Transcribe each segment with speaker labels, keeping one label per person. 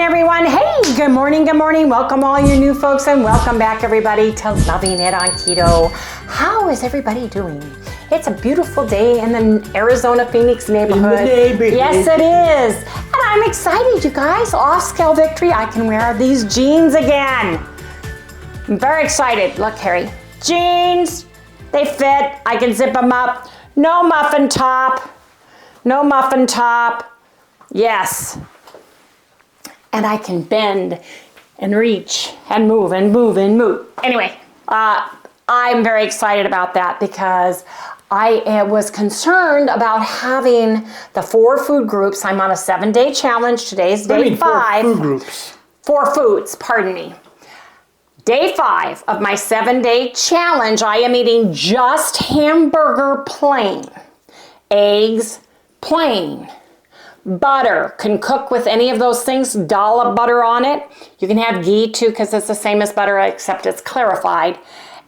Speaker 1: morning, everyone. Hey, good morning, good morning. Welcome all you new folks and welcome back everybody to Loving It on Keto. How is everybody doing? It's a beautiful day in the Arizona Phoenix neighborhood. Yes, it is. And I'm excited, you guys. Off-scale victory. I can wear these jeans again. I'm very excited. Look, Harry. Jeans. They fit. I can zip them up. No muffin top. No muffin top. Yes. And I can bend and reach and move and move and move. Anyway, I'm very excited about that because I was concerned about having the 4 food groups. I'm on a 7-day challenge. Today's day 5.
Speaker 2: 4 food groups.
Speaker 1: 4 foods, pardon me. Day 5 of my 7-day challenge, I am eating just hamburger plain. Eggs plain. Butter, can cook with any of those things, dollop butter on it. You can have ghee too because it's the same as butter except it's clarified.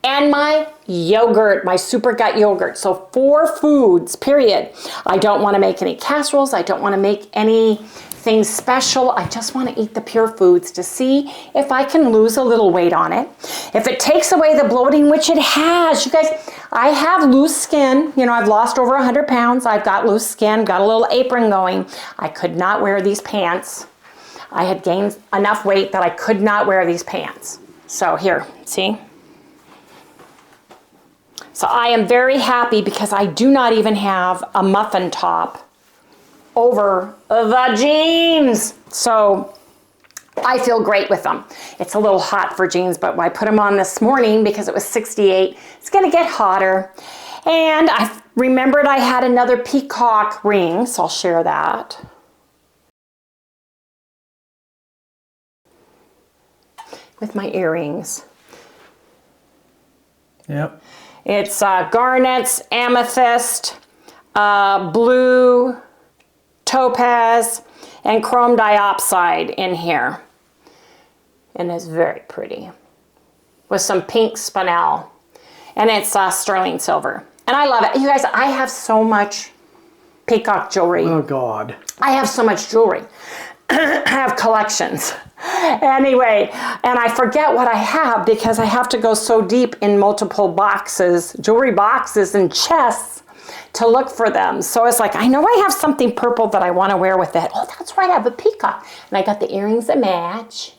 Speaker 1: And my yogurt, my super gut yogurt. So 4 foods, period. I don't want to make any casseroles. I don't want to make anything special. I just want to eat the pure foods to see if I can lose a little weight on it. If it takes away the bloating, which it has. You guys, I have loose skin. You know, I've lost over 100 pounds. I've got loose skin, got a little apron going. I could not wear these pants. I had gained enough weight that I could not wear these pants. So here, see? So I am very happy because I do not even have a muffin top over the jeans. So I feel great with them. It's a little hot for jeans, but I put them on this morning because it was 68. It's gonna get hotter. And I remembered I had another peacock ring, so I'll share that. With my earrings.
Speaker 2: Yep.
Speaker 1: It's garnets, amethyst, blue, topaz, and chrome diopside in here. And it's very pretty. With some pink spinel. And it's sterling silver. And I love it. You guys, I have so much peacock jewelry.
Speaker 2: Oh, God.
Speaker 1: I have so much jewelry. I have collections. Anyway, and I forget what I have because I have to go so deep in multiple boxes, jewelry boxes and chests to look for them. So it's like, I know I have something purple that I want to wear with it. Oh, that's right, I have a peacock. And I got the earrings that match.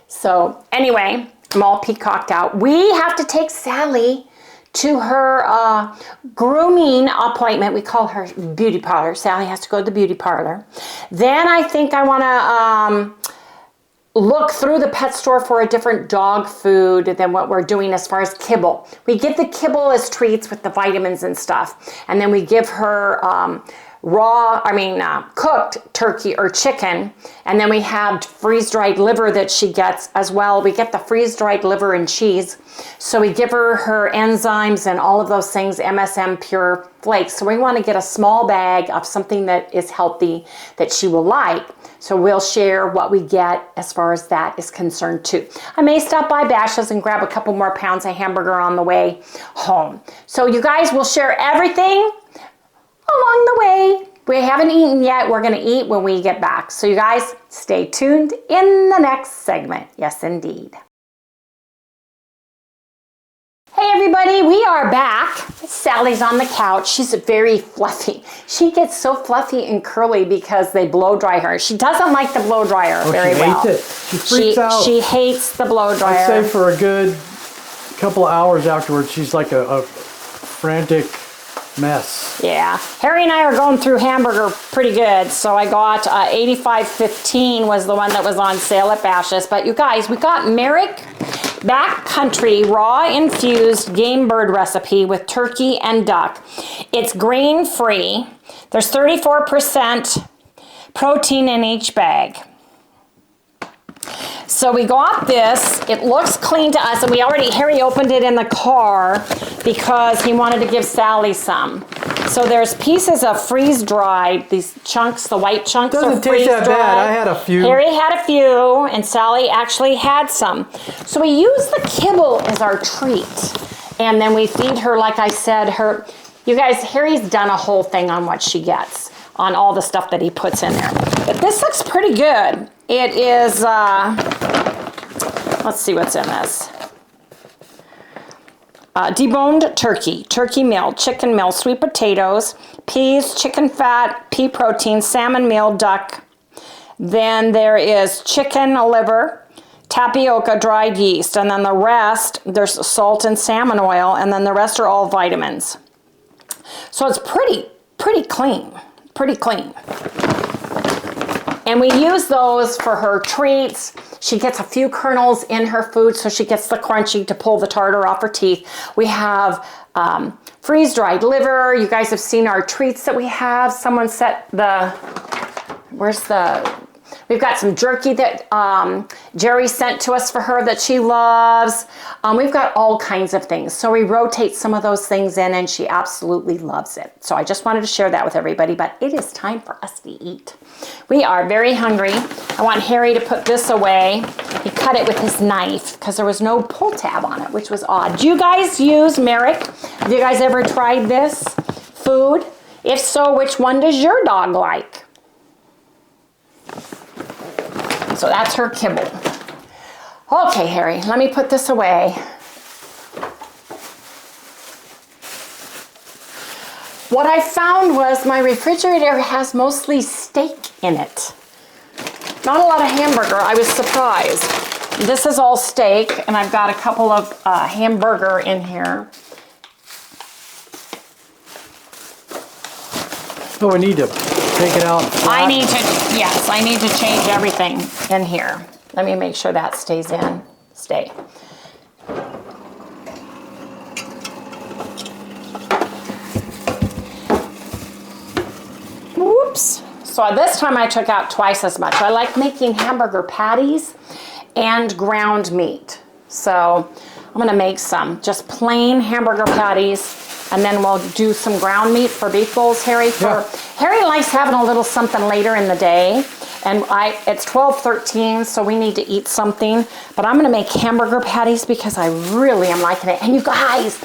Speaker 1: So anyway, I'm all peacocked out. We have to take Sally to her grooming appointment. We call her beauty parlor. Sally has to go to the beauty parlor. Then I think I want to look through the pet store for a different dog food than what we're doing as far as kibble. We get the kibble as treats with the vitamins and stuff. And then we give her cooked turkey or chicken. And then we have freeze-dried liver that she gets as well. We get the freeze-dried liver and cheese. So we give her enzymes and all of those things, MSM Pure Flakes. So we want to get a small bag of something that is healthy that she will like. So we'll share what we get as far as that is concerned too. I may stop by Bash's and grab a couple more pounds of hamburger on the way home. So you guys will share everything along the way. We haven't eaten yet. We're going to eat when we get back. So you guys stay tuned in the next segment. Yes, indeed. Hey everybody, we are back. Sally's on the couch. She's very fluffy. She gets so fluffy and curly because they blow dry her. She doesn't like the blow dryer very well.
Speaker 2: She hates it. She freaks out.
Speaker 1: She hates the blow dryer.
Speaker 2: I'd say for a good couple of hours afterwards, she's like a frantic mess.
Speaker 1: Yeah. Harry and I are going through hamburger pretty good. So I got 85.15 was the one that was on sale at Bash's. But you guys, we got Merrick Backcountry raw infused game bird recipe with turkey and duck. It's grain free. There's 34% protein in each bag. So we got this. It looks clean to us, and Harry opened it in the car because he wanted to give Sally some. So there's pieces of freeze-dried, these chunks, the white chunks are freeze-dried.
Speaker 2: Doesn't taste that bad. I had a few.
Speaker 1: Harry had a few, and Sally actually had some. So we use the kibble as our treat. And then we feed her, like I said, you guys, Harry's done a whole thing on what she gets, on all the stuff that he puts in there. But this looks pretty good. It is, let's see what's in this. Deboned turkey, turkey meal, chicken meal, sweet potatoes, peas, chicken fat, pea protein, salmon meal, duck. Then there is chicken liver, tapioca, dried yeast, and then the rest, there's salt and salmon oil, and then the rest are all vitamins. So it's pretty clean, pretty clean. And we use those for her treats. She gets a few kernels in her food, so she gets the crunchy to pull the tartar off her teeth. We have freeze-dried liver. You guys have seen our treats that we have. Someone set the, we've got some jerky that Jerry sent to us for her that she loves. We've got all kinds of things. So we rotate some of those things in, and she absolutely loves it. So I just wanted to share that with everybody, but it is time for us to eat. We are very hungry. I want Harry to put this away. He cut it with his knife because there was no pull tab on it, which was odd. Do you guys use Merrick? Have you guys ever tried this food? If so, which one does your dog like? So that's her kibble. Okay, Harry, let me put this away. What I found was my refrigerator has mostly steak in it. Not a lot of hamburger. I was surprised. This is all steak, and I've got a couple of hamburger in here.
Speaker 2: So we need to take it out.
Speaker 1: I need to change everything in here. Let me make sure that stays in. Stay. Whoops. So this time I took out twice as much. I like making hamburger patties and ground meat. So I'm gonna make some just plain hamburger patties, and then we'll do some ground meat for beef bowls, Harry. Harry likes having a little something later in the day, and it's 12:13, so we need to eat something. But I'm gonna make hamburger patties because I really am liking it. And you guys,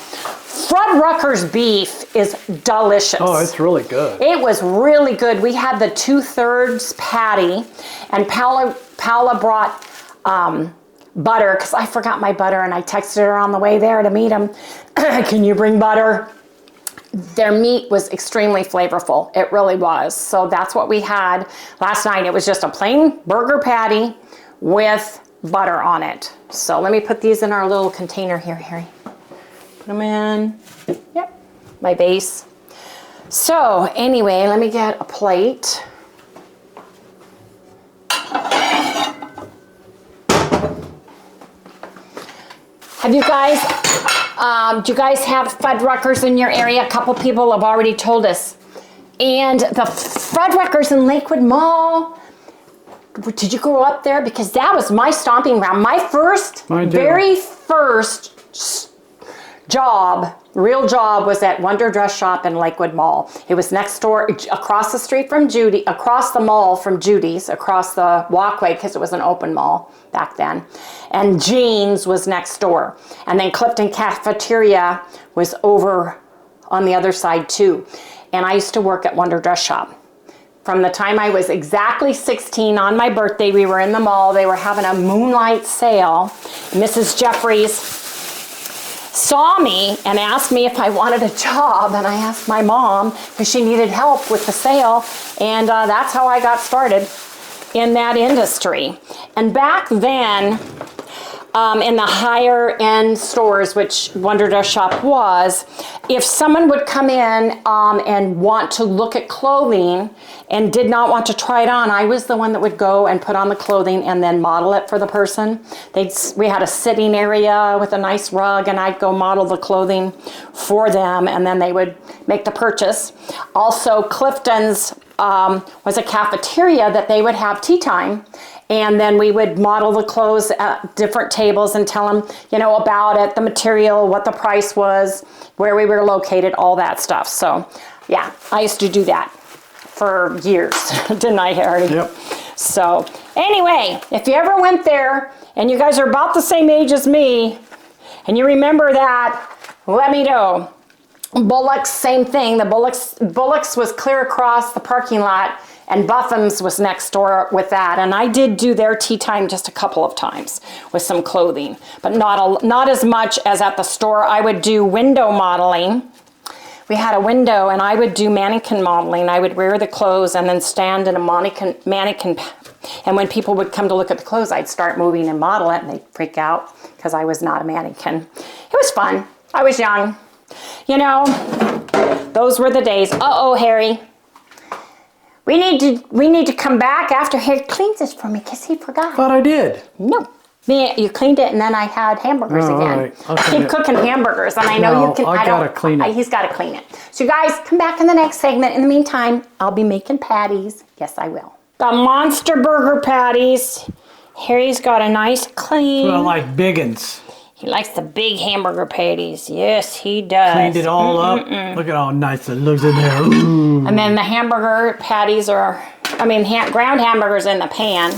Speaker 1: Fuddruckers beef is delicious.
Speaker 2: Oh, it's really good.
Speaker 1: It was really good. We had the 2/3 patty, and Paula brought butter, because I forgot my butter, and I texted her on the way there to meet him. Can you bring butter? Their meat was extremely flavorful. It really was. So that's what we had last night. It was just a plain burger patty with butter on it. So let me put these in our little container here, Harry. Put them in. Yep, my base. So anyway, let me get a plate. Have you guys, do you guys have Fuddruckers in your area? A couple people have already told us. And the Fuddruckers in Lakewood Mall, did you go up there? Because that was my stomping ground. My very first job, real job, was at Wonder Dress Shop in Lakewood Mall. It was next door, across the street from Judy, across the mall from Judy's, across the walkway, because it was an open mall back then. And Jean's was next door. And then Clifton Cafeteria was over on the other side too. And I used to work at Wonder Dress Shop. From the time I was exactly 16, on my birthday, we were in the mall. They were having a moonlight sale. Mrs. Jeffries saw me and asked me if I wanted a job, and I asked my mom because she needed help with the sale, and that's how I got started in that industry. And back then, in the higher end stores, which Wonder Dress Shop was, if someone would come in and want to look at clothing and did not want to try it on, I was the one that would go and put on the clothing and then model it for the person. We had a sitting area with a nice rug, and I'd go model the clothing for them, and then they would make the purchase. Also, Clifton's was a cafeteria that they would have tea time, and then we would model the clothes at different tables and tell them, you know, about it, the material, what the price was, where we were located, all that stuff. So yeah, I used to do that for years, didn't I, Harry?
Speaker 2: Yep.
Speaker 1: So anyway, if you ever went there and you guys are about the same age as me and you remember that, let me know. Bullock's, same thing. The Bullock's was clear across the parking lot And Bufham's was next door with that. And I did do their tea time just a couple of times with some clothing, but not as much as at the store. I would do window modeling. We had a window and I would do mannequin modeling. I would wear the clothes and then stand in a mannequin. And when people would come to look at the clothes, I'd start moving and model it and they'd freak out because I was not a mannequin. It was fun. I was young. You know, those were the days. Uh-oh, Harry. We need to come back after Harry cleans this for me because he forgot.
Speaker 2: Thought I did.
Speaker 1: No. You cleaned it and then I had hamburgers again.
Speaker 2: Right.
Speaker 1: I keep cooking hamburgers and I know you can.
Speaker 2: I gotta clean it.
Speaker 1: He's gotta clean it. So you guys come back in the next segment. In the meantime, I'll be making patties. Yes, I will. The monster burger patties. Harry's got a nice clean.
Speaker 2: Well, like biggins.
Speaker 1: He likes the big hamburger patties. Yes, he does.
Speaker 2: Cleaned it all up. Look at how nice it looks in there. Ooh.
Speaker 1: And then the hamburger patties are, ground hamburgers in the pan.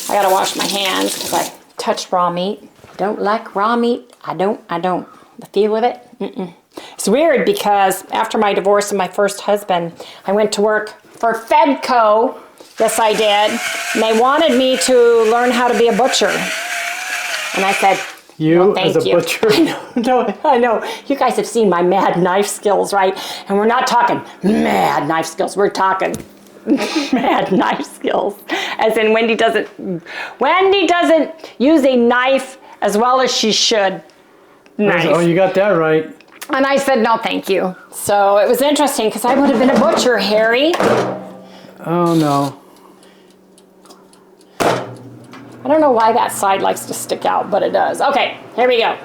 Speaker 1: I gotta wash my hands because I touched raw meat. Don't like raw meat. I don't. The feel of it, It's weird because after my divorce and my first husband, I went to work for Fedco. Yes, I did. And they wanted me to learn how to be a butcher. And I said,
Speaker 2: You
Speaker 1: no, thank
Speaker 2: as a
Speaker 1: you.
Speaker 2: butcher?
Speaker 1: I know. You guys have seen my mad knife skills, right? And we're not talking mad knife skills. We're talking mad knife skills. As in Wendy doesn't use a knife as well as she should. Knife.
Speaker 2: Oh, you got that right.
Speaker 1: And I said, no, thank you. So it was interesting because I would have been a butcher, Harry.
Speaker 2: Oh, no.
Speaker 1: I don't know why that side likes to stick out, but it does. Okay, here we go.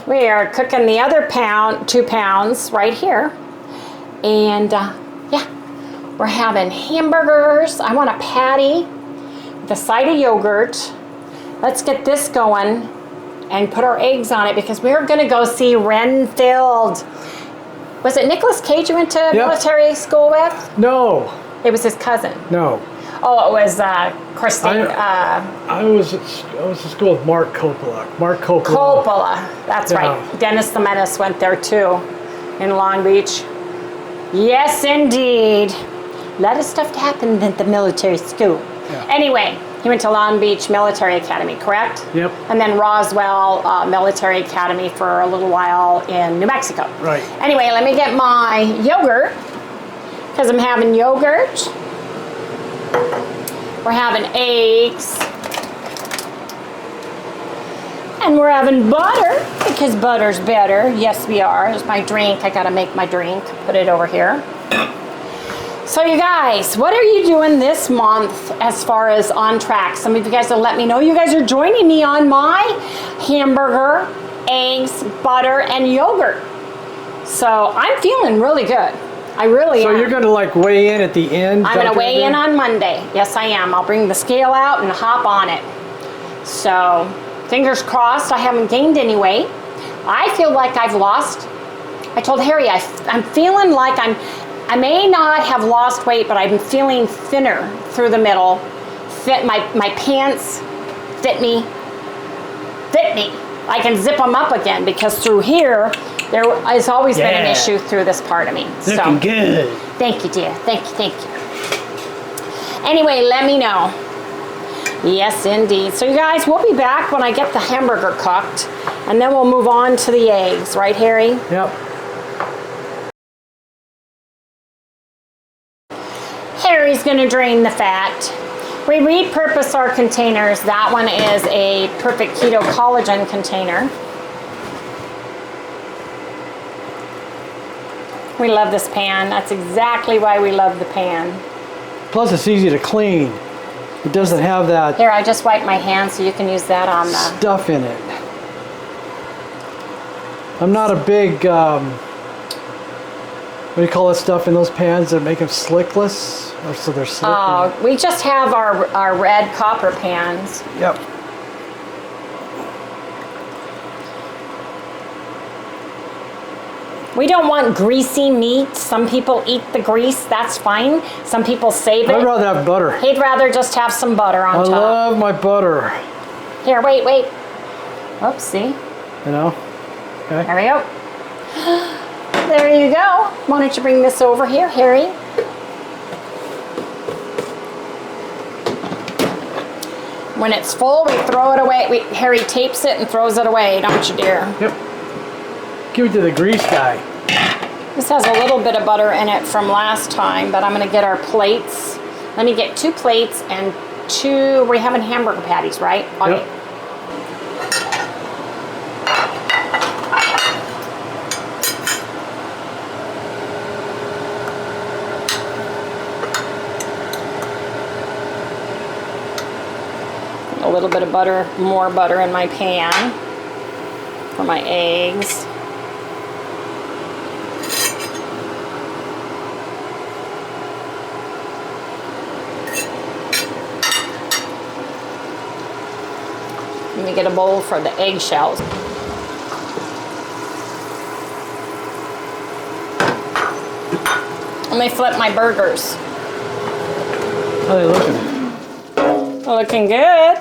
Speaker 1: We are cooking the other 2 pounds right here. And yeah, we're having hamburgers. I want a patty with a side of yogurt. Let's get this going and put our eggs on it because we're gonna go see Renfield. Was it Nicolas Cage you went to military school with?
Speaker 2: No.
Speaker 1: It was his cousin.
Speaker 2: No.
Speaker 1: Oh, it was Christine.
Speaker 2: I was at school with Mark Coppola.
Speaker 1: Coppola. That's right. Dennis the Menace went there too, in Long Beach. Yes, indeed. A lot of stuff happened at the military school. Yeah. Anyway, he went to Long Beach Military Academy, correct?
Speaker 2: Yep.
Speaker 1: And then Roswell Military Academy for a little while in New Mexico.
Speaker 2: Right.
Speaker 1: Anyway, let me get my yogurt because I'm having yogurt. We're having eggs. And we're having butter because butter's better. Yes, we are. There's my drink. I gotta make my drink. Put it over here. So you guys, what are you doing this month as far as on track? Some of you guys will let me know. You guys are joining me on my hamburger, eggs, butter, and yogurt. So I'm feeling really good. I really am.
Speaker 2: So you're going to like weigh in at the end?
Speaker 1: I'm going to weigh in on Monday. Yes, I am. I'll bring the scale out and hop on it. So fingers crossed I haven't gained any weight. I feel like I've lost. I told Harry I'm feeling like I may not have lost weight, but I'm feeling thinner through the middle. My pants fit me. I can zip them up again because through here, there has always been an issue through this part of me.
Speaker 2: Looking good.
Speaker 1: Thank you, dear. Thank you. Anyway, let me know. Yes, indeed. So you guys, we'll be back when I get the hamburger cooked, and then we'll move on to the eggs. Right, Harry?
Speaker 2: Yep.
Speaker 1: Harry's going to drain the fat. We repurpose our containers. That one is a Perfect Keto Collagen container. We love this pan. That's exactly why we love the pan.
Speaker 2: Plus it's easy to clean. It doesn't have that...
Speaker 1: Here, I just wiped my hands so you can use that on the...
Speaker 2: stuff in it. I'm not a big... what do you call that stuff in those pans that make them slickless? Or so they're slick?
Speaker 1: Oh, we just have our red copper pans.
Speaker 2: Yep.
Speaker 1: We don't want greasy meat. Some people eat the grease. That's fine. Some people save it.
Speaker 2: I'd rather have butter.
Speaker 1: He'd rather just have some butter on top.
Speaker 2: I love my butter.
Speaker 1: Here, wait. Oops, see?
Speaker 2: You know? Okay.
Speaker 1: There we go. There you go. Why don't you bring this over here, Harry? When it's full, we throw it away. Harry tapes it and throws it away, don't you, dear?
Speaker 2: Yep. Give it to the grease guy.
Speaker 1: This has a little bit of butter in it from last time, but I'm going to get our plates. Let me get 2 plates and 2, we're having hamburger patties, right? Okay.
Speaker 2: Yep.
Speaker 1: A little bit of butter, more butter in my pan for my eggs. Let me get a bowl for the eggshells. Let me flip my burgers.
Speaker 2: How are they looking?
Speaker 1: Looking good.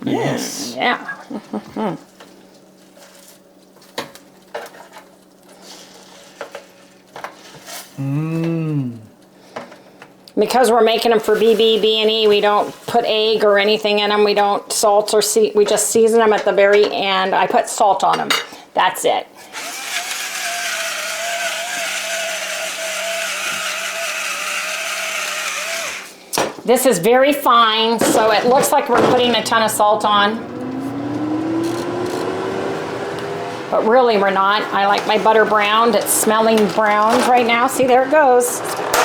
Speaker 2: Yes.
Speaker 1: Yeah. Because we're making them for B&E, we don't put egg or anything in them. We don't salt or we just season them at the very end. I put salt on them. That's it. This is very fine, so it looks like we're putting a ton of salt on. But really we're not. I like my butter browned. It's smelling browned right now. See, there it goes.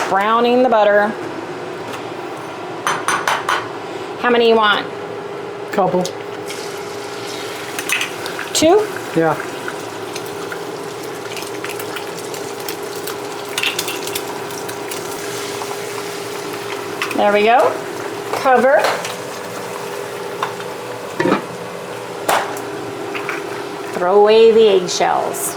Speaker 1: Browning the butter. How many you want?
Speaker 2: Couple.
Speaker 1: 2?
Speaker 2: Yeah.
Speaker 1: There we go. Cover. Throw away the eggshells.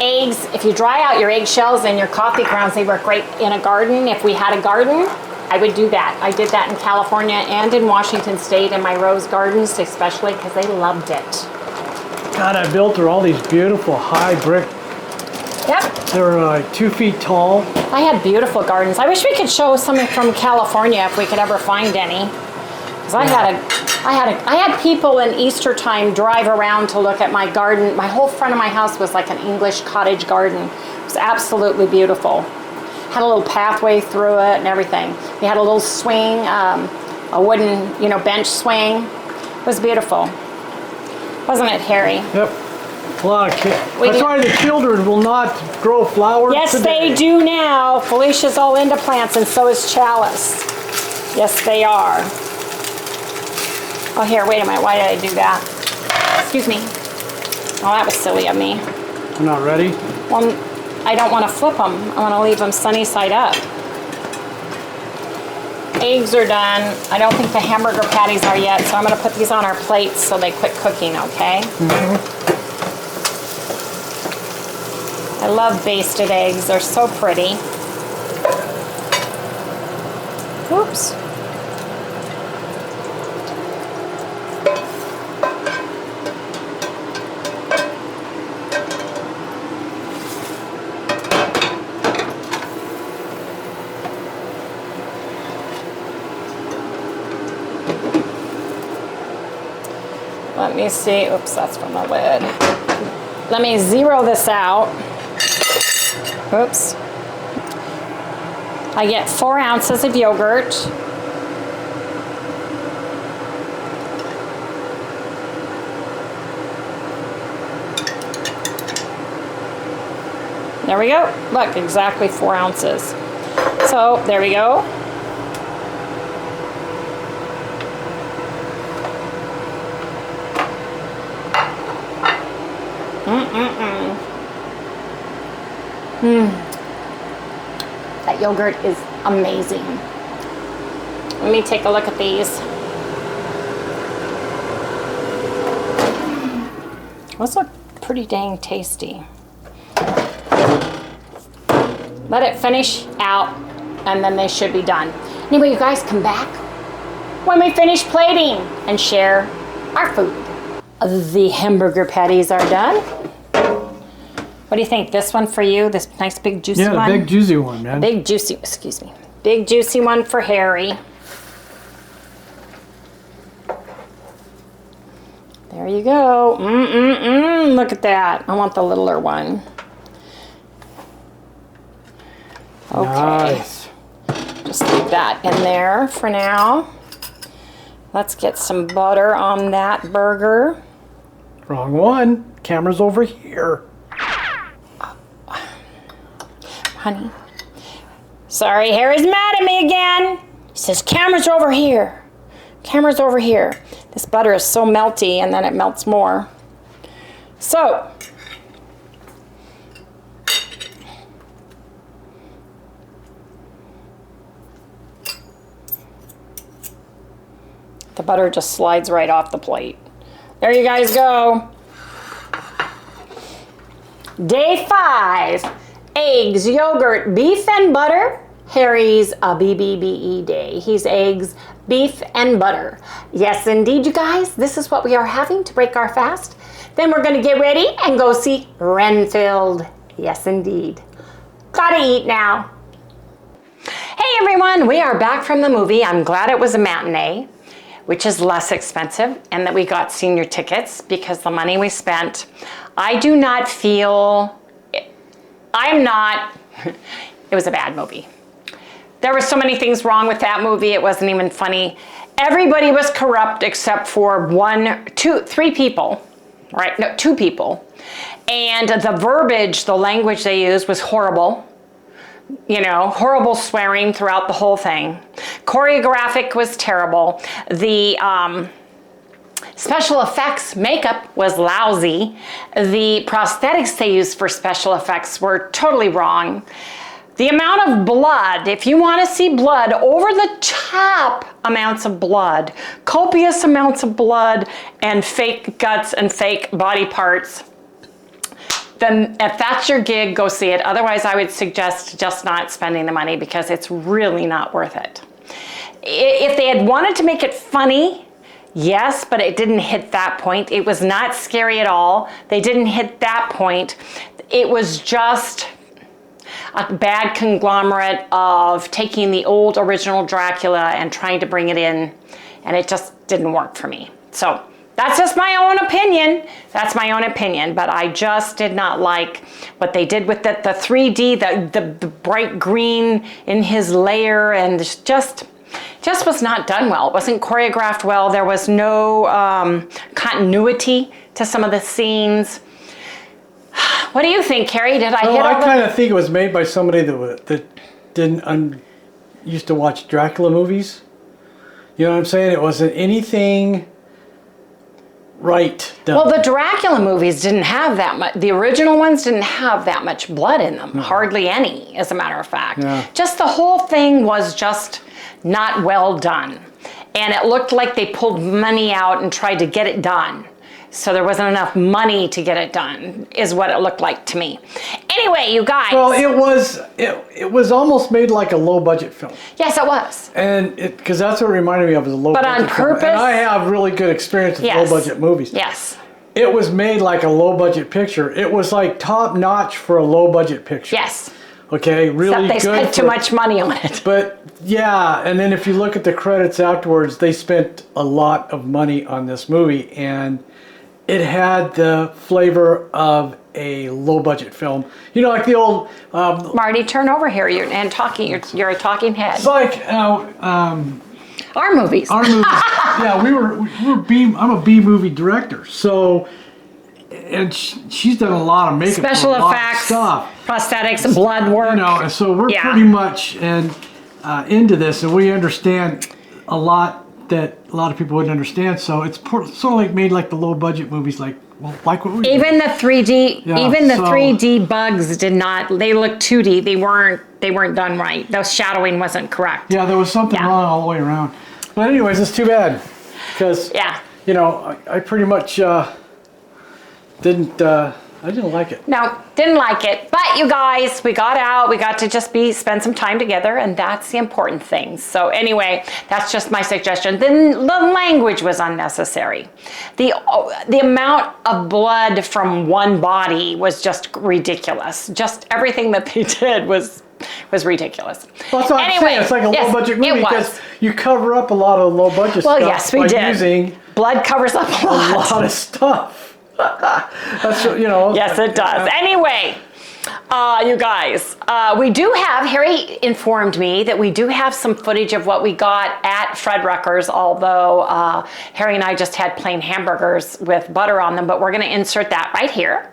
Speaker 1: Eggs, if you dry out your eggshells and your coffee grounds, they work great in a garden. If we had a garden, I would do that. I did that in California and in Washington State in my rose gardens, especially because they loved it.
Speaker 2: God, I built her all these beautiful high brick.
Speaker 1: Yep.
Speaker 2: They're like 2 feet tall.
Speaker 1: I had beautiful gardens. I wish we could show something from California if we could ever find any. Because I had people in Easter time drive around to look at my garden. My whole front of my house was like an English cottage garden. It was absolutely beautiful. Had a little pathway through it and everything. We had a little swing, a wooden, bench swing. It was beautiful. Wasn't it, Harry?
Speaker 2: Yep. A lot of kids. That's why the children will not grow flowers.
Speaker 1: Yes,
Speaker 2: today.
Speaker 1: they do now. Felicia's all into plants, and so is Chalice. Yes, they are. Oh, here, wait a minute. Why did I do that? Excuse me. Oh, that was silly of me.
Speaker 2: I'm not ready.
Speaker 1: Well, I don't want to flip them. I want to leave them sunny side up. Eggs are done. I don't think the hamburger patties are yet, so I'm going to put these on our plates so they quit cooking, okay? I love basted eggs. They're so pretty. Oops. Let me see. Oops, that's from the lid. Let me zero this out. Oops. I get 4 ounces of yogurt. There we go. Look, exactly 4 ounces. So there we go. That yogurt is amazing. Let me take a look at these. Those look pretty dang tasty. Let it finish out and then they should be done. Anyway, you guys come back when we finish plating and share our food. The hamburger patties are done. What do you think? This one for you? This nice big juicy one?
Speaker 2: Yeah, the big juicy one, man.
Speaker 1: Big juicy, excuse me. Big juicy one for Harry. There you go. Look at that. I want the littler one. Okay.
Speaker 2: Nice.
Speaker 1: Just leave that in there for now. Let's get some butter on that burger.
Speaker 2: Wrong one. Camera's over here.
Speaker 1: Honey. Sorry, Harry's mad at me again. He says, camera's over here. Camera's over here. This butter is so melty and then it melts more. So, the butter just slides right off the plate. There you guys go. Day 5. Eggs, yogurt, beef, and butter. Harry's a BBBE day. He's eggs, beef, and butter. Yes, indeed, you guys. This is what we are having to break our fast. Then we're going to get ready and go see Renfield. Yes, indeed. Gotta eat now. Hey, everyone. We are back from the movie. I'm glad it was a matinee, which is less expensive, and that we got senior tickets because the money we spent, I do not feel, it was a bad movie. There were so many things wrong with that movie, it wasn't even funny. Everybody was corrupt except for three people, right? No, 2 people. And the verbiage, the language they used was horrible. You know, horrible swearing throughout the whole thing. Choreographic was terrible. The special effects makeup was lousy. The prosthetics they used for special effects were totally wrong. The amount of blood, if you want to see blood, over the top amounts of blood, copious amounts of blood, and fake guts and fake body parts, then if that's your gig, go see it. Otherwise, I would suggest just not spending the money because it's really not worth it. If they had wanted to make it funny, yes, but it didn't hit that point. It was not scary at all. They didn't hit that point. It was just a bad conglomerate of taking the old original Dracula and trying to bring it in, and it just didn't work for me. So that's just my own opinion. That's my own opinion, but I just did not like what they did with the 3D, the bright green in his layer, and just was not done well. It wasn't choreographed well. There was no continuity to some of the scenes. What do you think, Carrie? Did I hit all
Speaker 2: I kind of think it was made by somebody that didn't used to watch Dracula movies. You know what I'm saying? It wasn't anything right done.
Speaker 1: Well, the Dracula movies didn't have that much. The original ones didn't have that much blood in them. No. Hardly any, as a matter of fact. Yeah. Just the whole thing was just not well done. And it looked like they pulled money out and tried to get it done. So there wasn't enough money to get it done, is what it looked like to me. Anyway, you guys.
Speaker 2: Well, it was almost made like a low budget film.
Speaker 1: Yes, it was.
Speaker 2: And because that's what it reminded me of, was a low budget film.
Speaker 1: But on purpose.
Speaker 2: And I have really good experience with low budget movies.
Speaker 1: Yes.
Speaker 2: It was made like a low budget picture. It was like top notch for a low budget picture.
Speaker 1: Yes.
Speaker 2: Okay, really
Speaker 1: Except they spent too much money on it.
Speaker 2: But yeah, and then if you look at the credits afterwards, they spent a lot of money on this movie, and it had the flavor of a low-budget film. You know, like the old...
Speaker 1: Marty, turn over here. You're a talking head.
Speaker 2: It's like...
Speaker 1: our movies.
Speaker 2: Our movies. Yeah, I'm a B-movie director, so... And she's done a lot of makeup,
Speaker 1: special effects, stuff, prosthetics, blood work.
Speaker 2: You know, and so we're pretty much into this, and we understand a lot that a lot of people wouldn't understand. So it's sort of like made like the low budget movies, like what we
Speaker 1: even do. The 3D, even the 3D bugs did not. They looked 2D. They weren't done right. The shadowing wasn't correct.
Speaker 2: Yeah, there was something wrong all the way around. But anyways, it's too bad because you know I pretty much didn't I didn't like it.
Speaker 1: No, didn't like it. But you guys, we got out. We got to just spend some time together, and that's the important thing. So anyway, that's just my suggestion. Then the language was unnecessary. The amount of blood from one body was just ridiculous. Just everything that they did was ridiculous.
Speaker 2: Well, that's what I'm saying. It's like a low-budget movie because you cover up a lot of low-budget stuff.
Speaker 1: Well, yes, we did.
Speaker 2: Using
Speaker 1: blood covers up a lot
Speaker 2: of stuff. That's, you know.
Speaker 1: Yes, it does. Anyway, you guys, we do have, Harry informed me that we do have some footage of what we got at Fred Rucker's, although Harry and I just had plain hamburgers with butter on them, but we're going to insert that right here.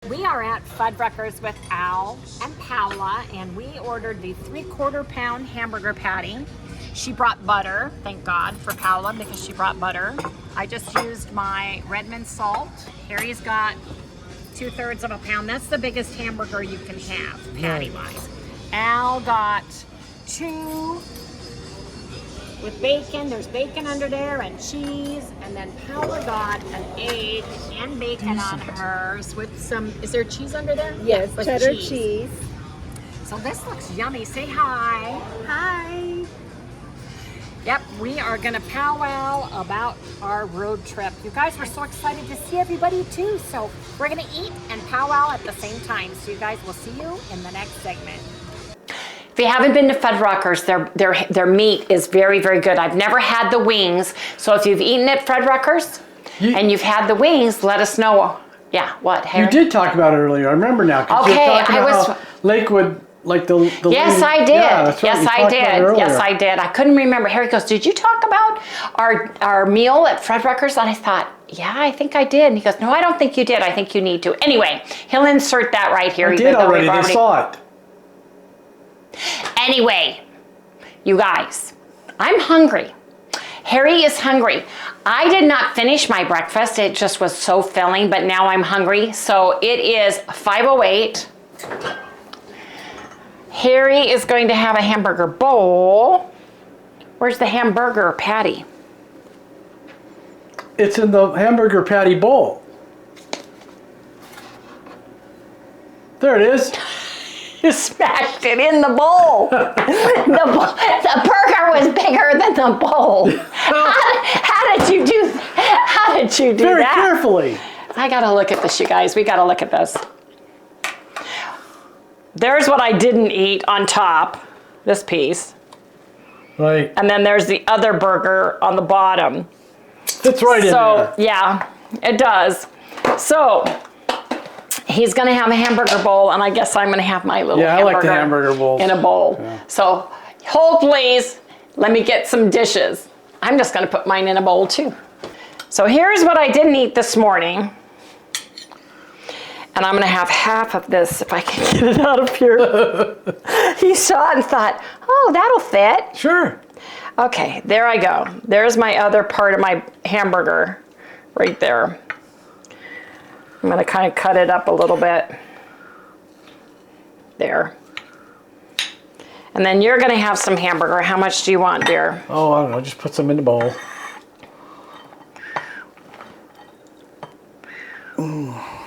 Speaker 1: We are at Fred Rucker's with Al and Paula, and we ordered the 3/4 pound hamburger patty. She brought butter, thank God for Paula because she brought butter. I just used my REDMOND salt. Harry's got 2/3 of a pound. That's the biggest hamburger you can have, patty-wise. Al got 2 with bacon. There's bacon under there and cheese. And then Paula got an egg and bacon on hers with some, is there cheese under there?
Speaker 3: Yes, cheddar cheese.
Speaker 1: So this looks yummy. Say hi.
Speaker 3: Hi.
Speaker 1: Yep, we are gonna powwow about our road trip. You guys, we're so excited to see everybody too. So we're gonna eat and powwow at the same time. So you guys, will see you in the next segment. If you haven't been to Fred Rucker's, their meat is very, very good. I've never had the wings. So if you've eaten at Fred Rucker's and you've had the wings, let us know. Yeah, what, Harry?
Speaker 2: You did talk about it earlier. I remember now.
Speaker 1: Okay,
Speaker 2: I was Lakewood. Like the
Speaker 1: yes, I did.
Speaker 2: Yeah, that's right.
Speaker 1: Yes, I did. Yes, I did. I couldn't remember. Harry goes, did you talk about our meal at Fred Rucker's? And I thought, yeah, I think I did. And he goes, no, I don't think you did. I think you need to. Anyway, he'll insert that right here.
Speaker 2: I did already. They saw it.
Speaker 1: Anyway, you guys, I'm hungry. Harry is hungry. I did not finish my breakfast. It just was so filling, but now I'm hungry. So it is 5:08. Harry is going to have a hamburger bowl. Where's the hamburger patty?
Speaker 2: It's in the hamburger patty bowl. There it is.
Speaker 1: You smashed it in the bowl. The burger was bigger than the bowl. How did you do that? How did you do
Speaker 2: Very
Speaker 1: that?
Speaker 2: Very carefully.
Speaker 1: I gotta look at this, you guys. We gotta look at this. There's what I didn't eat on top, this piece.
Speaker 2: Right.
Speaker 1: And then there's the other burger on the bottom.
Speaker 2: Fits right in there.
Speaker 1: So, yeah, it does. So, he's gonna have a hamburger bowl, and I guess I'm gonna have my little hamburger.
Speaker 2: I like the hamburger bowls.
Speaker 1: In a bowl.
Speaker 2: Yeah.
Speaker 1: So, hold please, let me get some dishes. I'm just gonna put mine in a bowl too. So here's what I didn't eat this morning. And I'm gonna have half of this if I can get it out of here. He saw it and thought, oh, that'll fit.
Speaker 2: Sure.
Speaker 1: Okay, there I go. There's my other part of my hamburger right there. I'm gonna kind of cut it up a little bit. There. And then you're gonna have some hamburger. How much do you want, dear?
Speaker 2: Oh, I don't know, just put some in the bowl.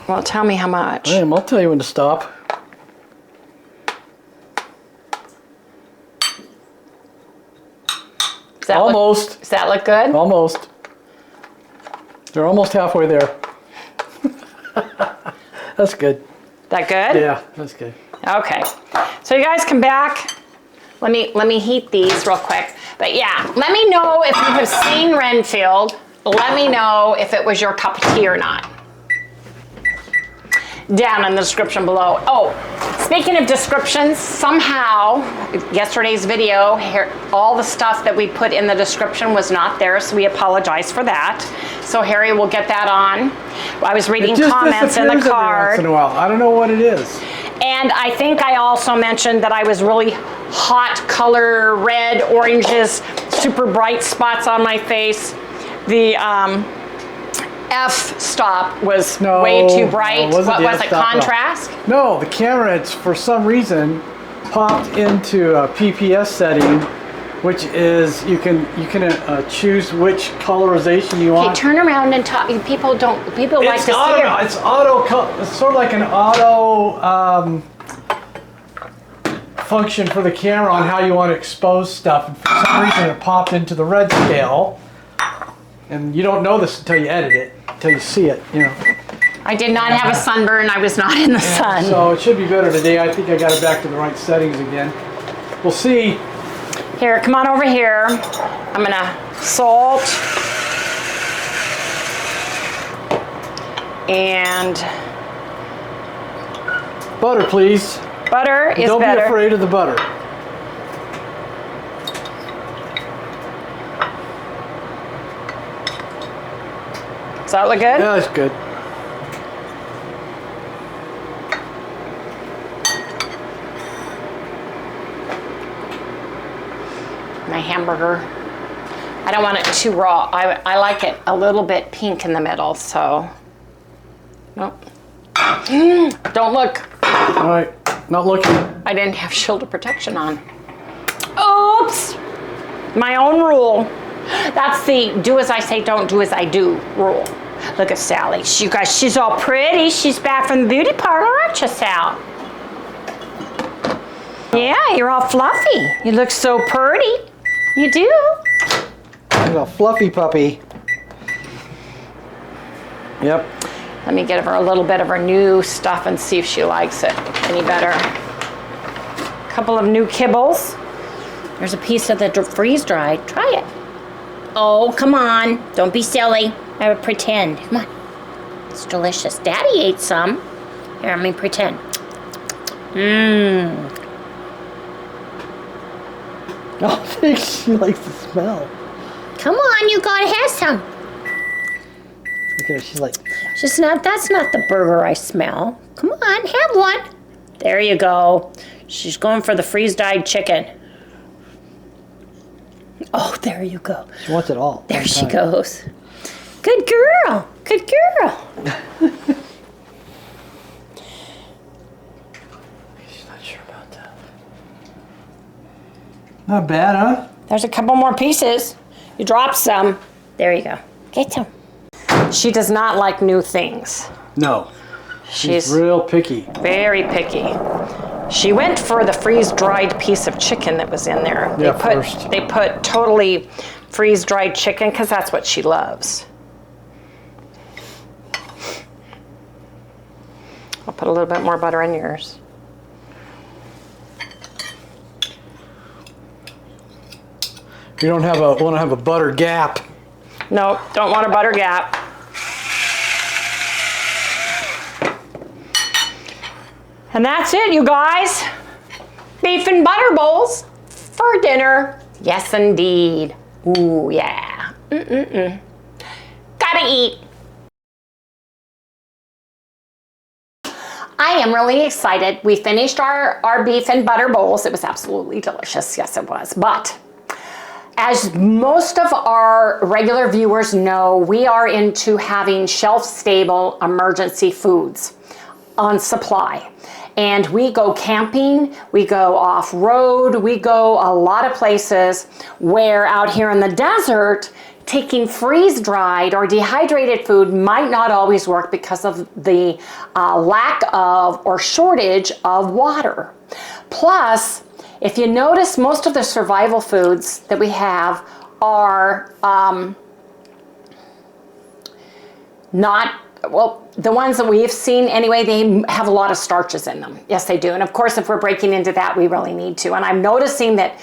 Speaker 1: Well, tell me how much.
Speaker 2: I'll tell you when to stop. Almost.
Speaker 1: Does that look good?
Speaker 2: Almost. They're almost halfway there. That's good.
Speaker 1: That good?
Speaker 2: Yeah, that's good.
Speaker 1: Okay. So you guys come back. Let me heat these real quick. But yeah, let me know if you have seen Renfield. Let me know if it was your cup of tea or not. Down in the description below. Oh, speaking of descriptions, somehow yesterday's video, all the stuff that we put in the description was not there, so we apologize for that. So Harry will get that on. I was reading comments in the card.
Speaker 2: Once in a while. I don't know what it is.
Speaker 1: And I think I also mentioned that I was really hot color, red, oranges, super bright spots on my face. The f-stop was way too bright. What was it, contrast?
Speaker 2: No, the camera, for some reason, popped into a PPS setting which is you can choose which colorization you
Speaker 1: Okay,
Speaker 2: want.
Speaker 1: turn around and talk. People like to see it.
Speaker 2: It's auto. It's sort of like an auto function for the camera on how you want to expose stuff. And for some reason, it popped into the red scale, and you don't know this until you edit it, until you see it. You know.
Speaker 1: I did not have a sunburn. I was not in the sun.
Speaker 2: So it should be better today. I think I got it back to the right settings again. We'll see.
Speaker 1: Here, come on over here. I'm gonna salt and
Speaker 2: Butter, please.
Speaker 1: butter is
Speaker 2: Don't
Speaker 1: better.
Speaker 2: be afraid of the butter.
Speaker 1: Does that look good?
Speaker 2: Yeah, that's good.
Speaker 1: My hamburger. I don't want it too raw. I like it a little bit pink in the middle, so. Nope. Don't look.
Speaker 2: All right, not looking.
Speaker 1: I didn't have shoulder protection on. Oops. My own rule. That's the do as I say, don't do as I do rule. Look at Sally. You guys, she's all pretty. She's back from the beauty parlor, aren't you, Sal? Yeah, you're all fluffy. You look so pretty. You do.
Speaker 2: Little fluffy puppy. Yep.
Speaker 1: Let me give her a little bit of her new stuff and see if she likes it any better. Couple of new kibbles. There's a piece of the freeze dried. Try it. Oh, come on. Don't be silly. I would pretend. Come on. It's delicious. Daddy ate some. Here, let me pretend. Mmm.
Speaker 2: I think she likes the smell.
Speaker 1: Come on, you gotta have some.
Speaker 2: Look at her, she's like.
Speaker 1: That's not the burger I smell. Come on, have one. There you go. She's going for the freeze-dried chicken. Oh, there you go.
Speaker 2: She wants it all.
Speaker 1: There she goes. Good girl. Good girl.
Speaker 2: She's not sure about that. Not bad, huh?
Speaker 1: There's a couple more pieces. You dropped some. There you go. Get some. She does not like new things.
Speaker 2: No.
Speaker 1: She's
Speaker 2: real picky.
Speaker 1: very picky. She went for the freeze-dried piece of chicken that was in there.
Speaker 2: Yeah, first.
Speaker 1: They put totally freeze-dried chicken because that's what she loves. I'll put a little bit more butter in yours.
Speaker 2: You don't want to have a butter gap.
Speaker 1: No, don't want a butter gap. And that's it, you guys. Beef and butter bowls for dinner. Yes, indeed. Ooh, yeah. Gotta eat. I am really excited. We finished our beef and butter bowls. It was absolutely delicious. Yes, it was. But as most of our regular viewers know, we are into having shelf-stable emergency foods on supply. And we go camping, we go off-road, we go a lot of places where out here in the desert, taking freeze-dried or dehydrated food might not always work because of the lack of or shortage of water. Plus, if you notice, most of the survival foods that we have are the ones that we've seen anyway, they have a lot of starches in them. Yes, they do. And of course, if we're breaking into that, we really need to. And I'm noticing that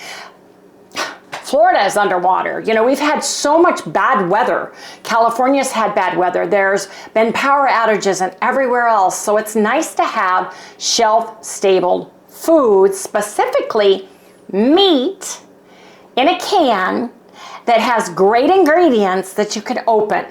Speaker 1: Florida is underwater. You know, we've had so much bad weather. California's had bad weather. There's been power outages and everywhere else. So it's nice to have shelf-stable foods, specifically meat in a can that has great ingredients that you can open.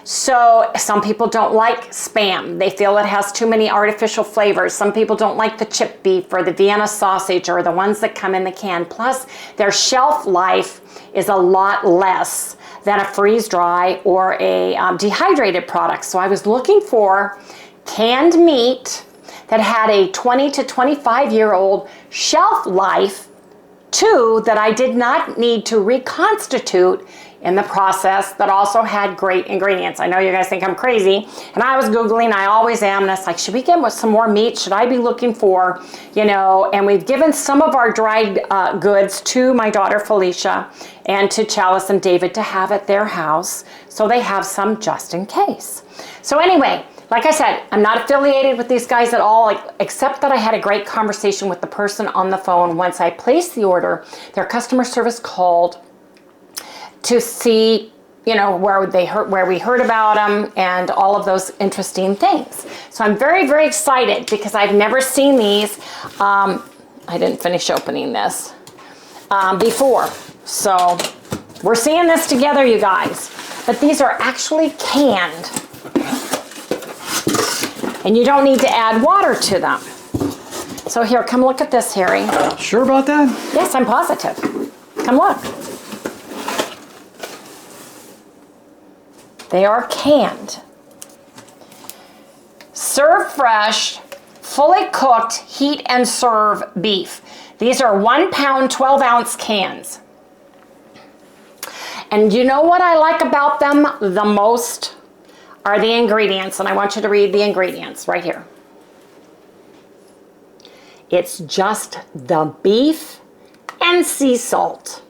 Speaker 1: So some people don't like Spam. They feel it has too many artificial flavors. Some people don't like the chipped beef or the Vienna sausage or the ones that come in the can. Plus, their shelf life is a lot less than a freeze-dry or a dehydrated product. So I was looking for canned meat that had a 20 to 25-year-old shelf life 2 that I did not need to reconstitute in the process that also had great ingredients. I know you guys think I'm crazy, and I was Googling, I always am, and it's like, should we get some more meat? Should I be looking for, and we've given some of our dried goods to my daughter Felicia and to Chalice and David to have at their house, so they have some just in case. So anyway, like I said, I'm not affiliated with these guys at all, except that I had a great conversation with the person on the phone once I placed the order. Their customer service called to see, where we heard about them and all of those interesting things. So I'm very, very excited because I've never seen these. I didn't finish opening this before. So we're seeing this together, you guys. But these are actually canned. And you don't need to add water to them. So here, come look at this, Harry.
Speaker 2: Sure about that?
Speaker 1: Yes, I'm positive. Come look. They are canned. Serve fresh, fully cooked, heat and serve beef. These are 1 pound, 12 ounce cans. And you know what I like about them the most are the ingredients, and I want you to read the ingredients right here. It's just the beef and sea salt.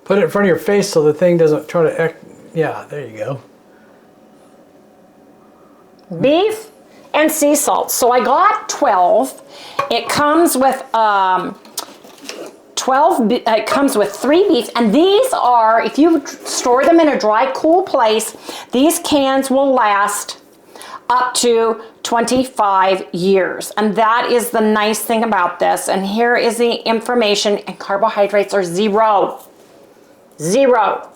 Speaker 2: Put it in front of your face so the thing doesn't try to yeah, there you go.
Speaker 1: Beef and sea salt. So I got 12. It comes with 12. It comes with 3 beef, and these are, if you store them in a dry, cool place, these cans will last up to 25 years. And that is the nice thing about this. And here is the information, and carbohydrates are 0. 0.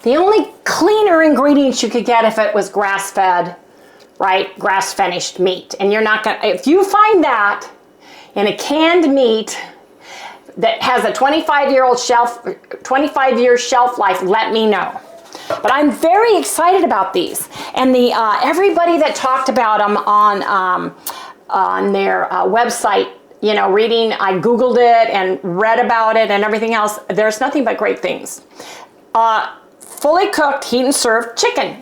Speaker 1: The only cleaner ingredients you could get if it was grass-fed, right? Grass-finished meat. And you're not gonna, if you find that in a canned meat that has a 25-year shelf life, let me know. But I'm very excited about these. And the everybody that talked about them on their website, reading, I Googled it and read about it and everything else, there's nothing but great things. Fully cooked, heat and served chicken.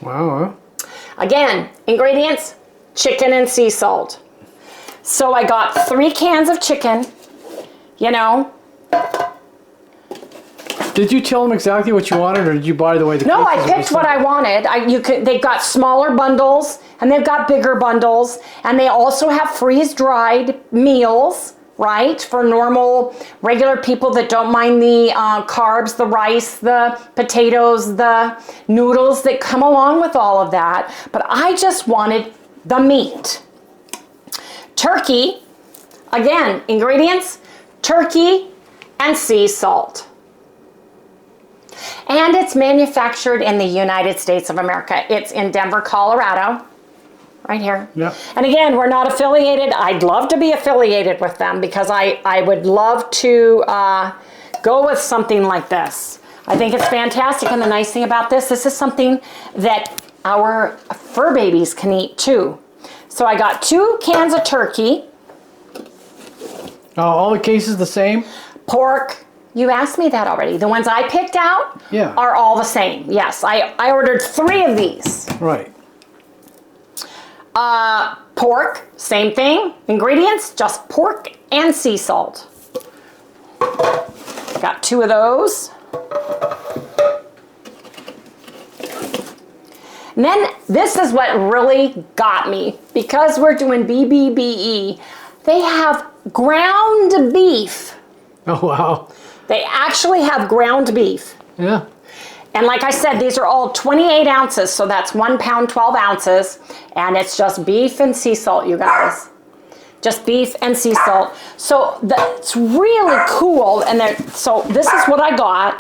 Speaker 2: Wow.
Speaker 1: Again, ingredients, chicken and sea salt. So I got 3 cans of chicken,
Speaker 2: Did you tell them exactly what you wanted, or did you buy the way the
Speaker 1: No, I picked what I wanted. They've got smaller bundles, and they've got bigger bundles, and they also have freeze-dried meals, right? For normal, regular people that don't mind the carbs, the rice, the potatoes, the noodles that come along with all of that. But I just wanted the meat. Turkey, again, ingredients, turkey and sea salt. And it's manufactured in the United States of America. It's in Denver, Colorado. Right here.
Speaker 2: Yeah.
Speaker 1: And again, we're not affiliated. I'd love to be affiliated with them because I would love to go with something like this. I think it's fantastic. And the nice thing about this is something that our fur babies can eat too. So I got 2 cans of turkey.
Speaker 2: All the cases the same?
Speaker 1: Pork. You asked me that already. The ones I picked out are all the same. Yes, I ordered 3 of these.
Speaker 2: Right.
Speaker 1: Pork, same thing. Ingredients, just pork and sea salt. Got 2 of those. And then this is what really got me. Because we're doing BBBE, they have ground beef.
Speaker 2: Oh, wow.
Speaker 1: They actually have ground beef.
Speaker 2: Yeah.
Speaker 1: And like I said, these are all 28 ounces, so that's 1 pound, 12 ounces. And it's just beef and sea salt, you guys. Just beef and sea salt. So that's really cool. And so this is what I got.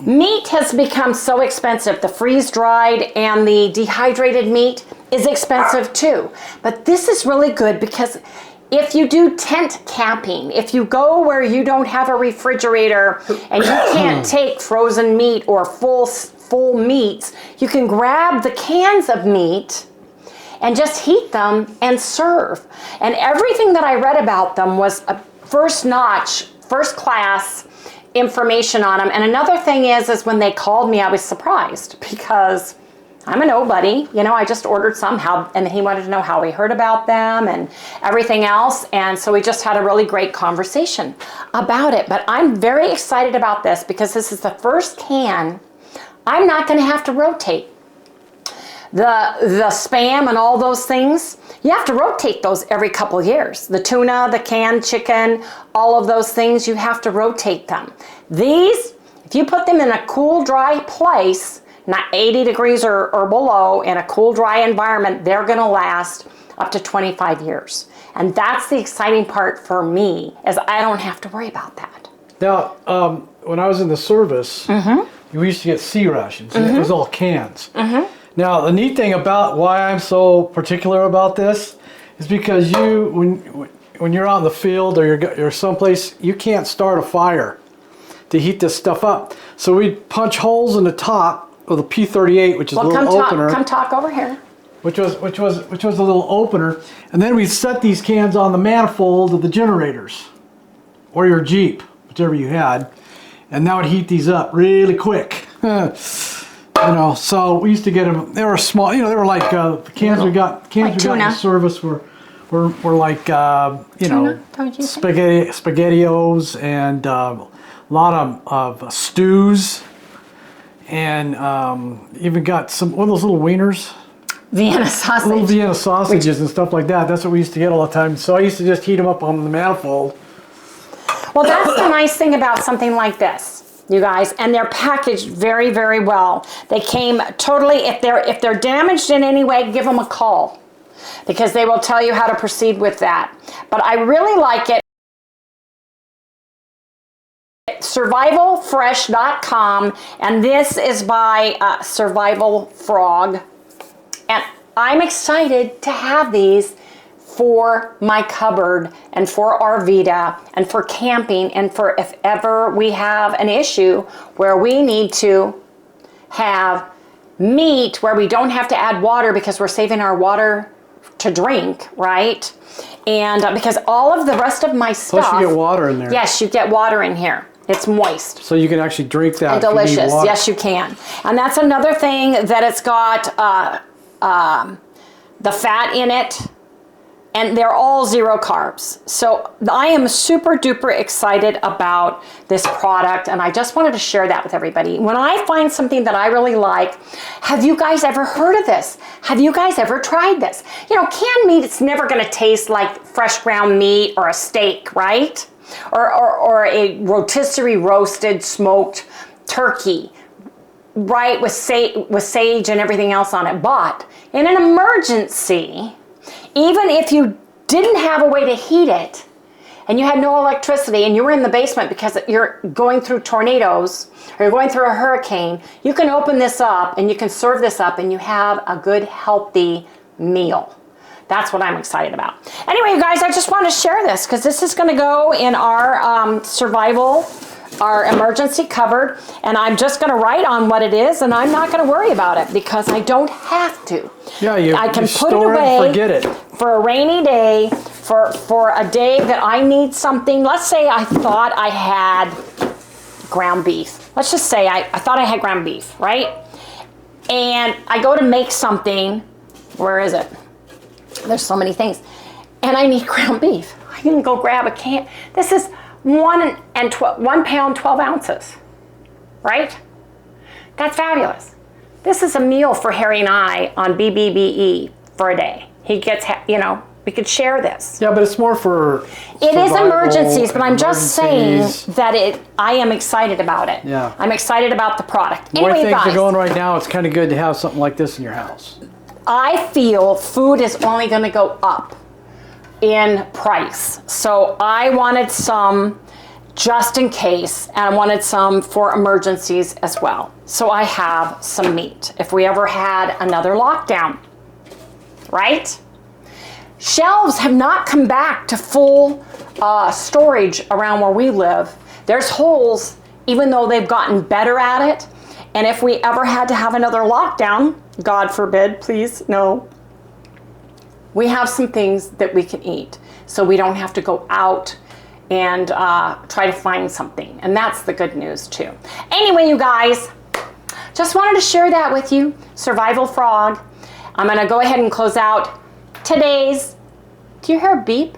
Speaker 1: Meat has become so expensive. The freeze-dried and the dehydrated meat is expensive too. But this is really good because if you do tent camping, if you go where you don't have a refrigerator and you can't take frozen meat or full meats, you can grab the cans of meat and just heat them and serve. And everything that I read about them was a first class information on them. And another thing is when they called me, I was surprised because I'm a nobody. You know, I just ordered some, and he wanted to know how we heard about them and everything else. And so we just had a really great conversation about it. But I'm very excited about this because this is the first can I'm not going to have to rotate. The Spam and all those things, you have to rotate those every couple of years. The tuna, the canned chicken, all of those things, you have to rotate them. These, if you put them in a cool, dry place, not 80 degrees or below, in a cool, dry environment, they're going to last up to 25 years. And that's the exciting part for me, is I don't have to worry about that.
Speaker 2: Now, when I was in the service, we used to get sea rations, and it was all cans. Now, the neat thing about why I'm so particular about this is because when you're out in the field or you're someplace, you can't start a fire to heat this stuff up. So we'd punch holes in the top with a P38, which is a little opener.
Speaker 1: Come talk over here.
Speaker 2: Which was a little opener, and then we'd set these cans on the manifold of the generators, or your Jeep, whichever you had, and that would heat these up really quick. You know, so we used to get them. They were small. You know, they were like the cans we got. Cans we got in the service were like you know, spaghettios and a lot of stews, and even got some one of those little wieners.
Speaker 1: Vienna sausage.
Speaker 2: Little Vienna sausages and stuff like that. That's what we used to get all the time. So I used to just heat them up on the manifold.
Speaker 1: Well, that's the nice thing about something like this, you guys, and they're packaged very, very well. They came totally, if they're damaged in any way, give them a call because they will tell you how to proceed with that. But I really like it. Survivalfresh.com, and this is by Survival Frog. And I'm excited to have these for my cupboard and for Arvita and for camping and for if ever we have an issue where we need to have meat where we don't have to add water because we're saving our water to drink, right? And because all of the rest of my stuff...
Speaker 2: Plus you get water in there.
Speaker 1: Yes, you get water in here. It's moist.
Speaker 2: So you can actually drink that.
Speaker 1: And delicious. Yes, you can. And that's another thing that it's got... the fat in it, and they're all 0 carbs. So I am super duper excited about this product, and I just wanted to share that with everybody. When I find something that I really like, have you guys ever heard of this? Have you guys ever tried this? You know, canned meat, it's never going to taste like fresh ground meat or a steak, right? Or a rotisserie roasted smoked turkey, right, with sage and everything else on it. But in an emergency, even if you didn't have a way to heat it and you had no electricity and you were in the basement because you're going through tornadoes or you're going through a hurricane, you can open this up and you can serve this up and you have a good, healthy meal. That's what I'm excited about. Anyway, you guys, I just want to share this because this is going to go in our our emergency cupboard, and I'm just going to write on what it is, and I'm not going to worry about it because I don't have to.
Speaker 2: Yeah,
Speaker 1: I can
Speaker 2: you
Speaker 1: put it
Speaker 2: store
Speaker 1: away
Speaker 2: and forget it.
Speaker 1: For a rainy day, for a day that I need something. Let's say I thought I had ground beef. Let's just say I thought I had ground beef, right? And I go to make something. Where is it? There's so many things. And I need ground beef. I can go grab a can. This is 1 pound, 12 ounces, right? That's fabulous. This is a meal for Harry and I on BBBE for a day. He gets, you know, we could share this.
Speaker 2: Yeah, but it's more for
Speaker 1: It is emergencies, but I'm just saying that I am excited about it.
Speaker 2: Yeah.
Speaker 1: I'm excited about the product.
Speaker 2: The way
Speaker 1: Anyway,
Speaker 2: things
Speaker 1: guys,
Speaker 2: are going right now, it's kind of good to have something like this in your house.
Speaker 1: I feel food is only going to go up in price. So I wanted some just in case, and I wanted some for emergencies as well. So I have some meat if we ever had another lockdown, right? Shelves have not come back to full storage around where we live. There's holes, even though they've gotten better at it. And if we ever had to have another lockdown, God forbid, please, no. we have some things that we can eat, so we don't have to go out and try to find something. And that's the good news too. Anyway, you guys, just wanted to share that with you. Survival Frog. I'm gonna go ahead and close out today's, do you hear a beep?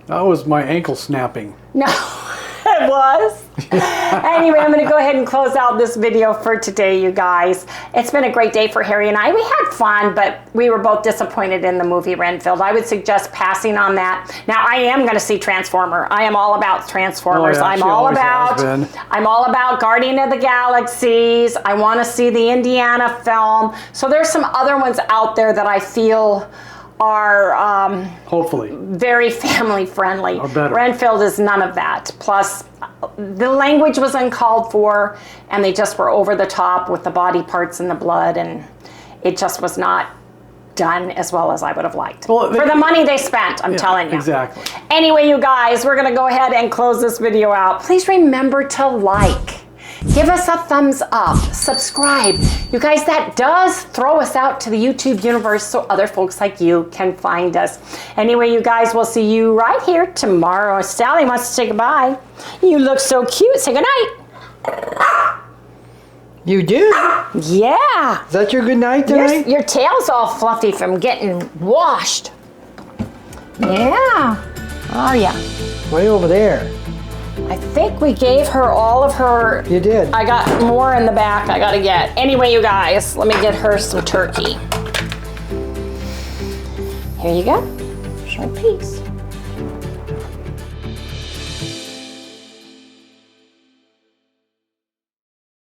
Speaker 2: That was my ankle snapping.
Speaker 1: No, it was. Anyway, I'm going to go ahead and close out this video for today, you guys. It's been a great day for Harry and I. We had fun, but we were both disappointed in the movie Renfield. I would suggest passing on that. Now, I am going to see Transformer. I am all about Transformers.
Speaker 2: Oh, yeah,
Speaker 1: I'm all about Guardian of the Galaxies. I want to see the Indiana film. So there's some other ones out there that I feel are
Speaker 2: hopefully
Speaker 1: very family friendly.
Speaker 2: Or better.
Speaker 1: Renfield is none of that. Plus, the language was uncalled for, and they just were over the top with the body parts and the blood, and it just was not done as well as I would have liked.
Speaker 2: Well,
Speaker 1: for the money they spent, I'm telling you.
Speaker 2: Exactly.
Speaker 1: Anyway, you guys, we're going to go ahead and close this video out. Please remember to like. Give us a thumbs up, subscribe. You guys, that does throw us out to the YouTube universe so other folks like you can find us. Anyway, you guys, we'll see you right here tomorrow. Sally wants to say goodbye. You look so cute. Say goodnight.
Speaker 4: You do?
Speaker 1: Yeah.
Speaker 4: Is that your good night tonight?
Speaker 1: Your tail's all fluffy from getting washed. Yeah. Oh, yeah.
Speaker 4: Way over there.
Speaker 1: I think we gave her all of her.
Speaker 4: You did.
Speaker 1: I got more in the back I gotta get. Anyway, you guys, let me get her some turkey. Here you go. Short piece.